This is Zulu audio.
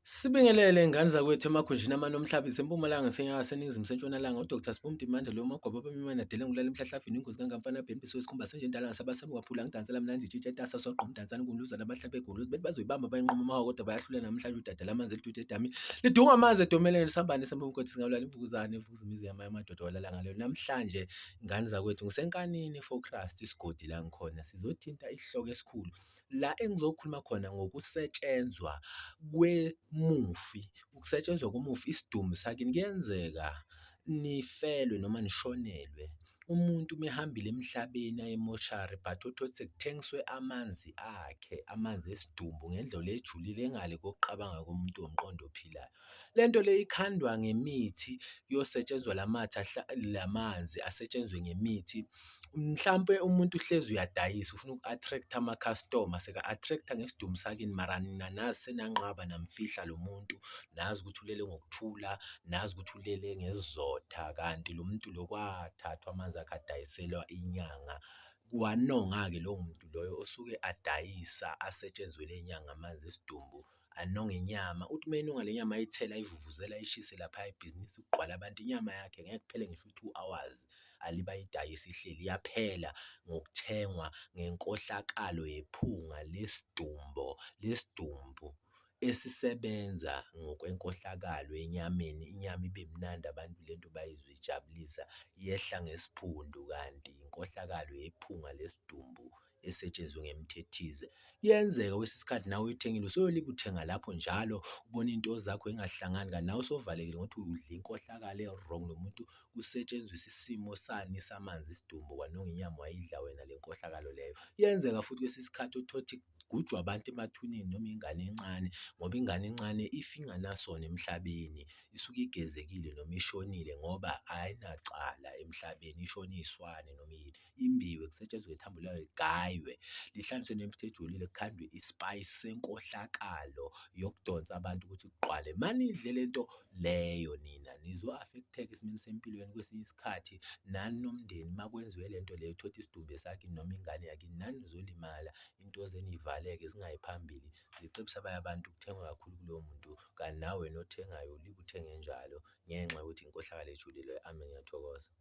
Sibingelele ngane zakwethu emakhunjini amanomhlabi eMpumalanga seNingizimu seNtshonalanga uDkt Sibong Mdimande lo magobo abamnyama adele ngulala emhlahlafini ingozi kangamfana bhembiso isikhumba senjendala ngasabasemi waphula ngidansela mnandi itshe etasa soqa umdansane kungiluzana abahlabe egunguluzi bethi bazoyibamba bayinqoma amahawu kodwa bayahlula namhlanje udada lamanzi elitude edami lidunga amanzi edomeleni lisambane sempumkoti singawulala imvukuzane ivukuza imizi yamaye amadoda walala ngalo namhlanje ngane zakwethu ngisenkanini for Christ isigodi la ngikhona sizothinta isihloko esikhulu la engizokhuluma khona ngokusetshenzwa kwemufi, ukusetshenzwa komufi isidumbu sakini kuyenzeka nifelwe noma nishonelwe. Umuntu mehambile emhlabeni aye emoshari but uthole sekuthengiswe amanzi akhe, amanzi esidumbu ngendlela ejulile engale kokuqabanga komuntu womqondo ophilayo. Lento le ikhandwa ngemithi kuyosetshenzwa lamanzi asetshenzwe ngemithi. Mhlampe umuntu uhlezi uyadayisa ufuna uku-attract ama-customer seka-attract-a ngesidumbu sakini mara nina nazi senanqaba namfihla lo muntu, nazi ukuthi ulele ngokuthula, nazi ukuthi ulele ngesizotha kanti lo muntu lo kwathathwa amanzi akhe adayiselwa inyanga. Wanonga-ke lowo muntu loyo osuke adayisa asetshenzelwe inyanga amanzi esidumbu anonga inyama. Uthi meyinonga le nyama ayithele ayivuvuzela ayishise laphaya ebhizinisi ukugqwala abantu inyama yakhe ngeke kuphele ngisho u-2 hours alibe ayidayisa ihleli iyaphela ngokuthengwa ngenkohlakalo yephunga lesidumbu esisebenza ngokwenkohlakalo enyameni, inyama ibe mnandi abantu lento bayizwe ijabulisa yehla ngesiphundu kanti inkohlakalo yephunga lesidumbu esetshenzwe ngemithi ethize. Kuyenzeka kwesinye isikhathi nawe uyithengile usuyolibha uthenga lapho njalo ubona iy'nto zakho y'ngahlangani kanti nawe usovalekile ngokuthi udle inkohlakalo e-wrong lo muntu kusetshenziswa isimo sani samanzi esidumbu kwanonga inyama wayidla wena le nkohlakalo leyo. Kuyenzeka futhi kwesinye isikhathi uthole ukuthi kugujwa abantu emathuneni noma ingane encane ngoba ingane encane if inganasona emhlabeni isuke igezekile noma ishonile ngoba ayinacala emhlabeni ishone iy'swane noma yini. Imbiwe kusetshenzwe ithambo layo ligaywe lihlanganiswe nemithi ejulile kukhandwe i-spice senkohlakalo yokudonsa abantu ukuthi kugqwale. Manidle lento leyo nina nizo-affect-eka esimeni sempilweni kwesinye isikhathi nani nomndeni makwenziwe lento leyo uthole ukuthi isidumbu esakini noma ingane yakini nani nizolimala into zenu y'valeke zingayi phambili. Ngicebisa abanye abantu kuthengwe kakhulu kuloyo muntu kanti nawe wena othengayo ulibe uthenge njalo ngenxa yokuthi inkohlakalo ejulile. Amen, ngiyathokoza.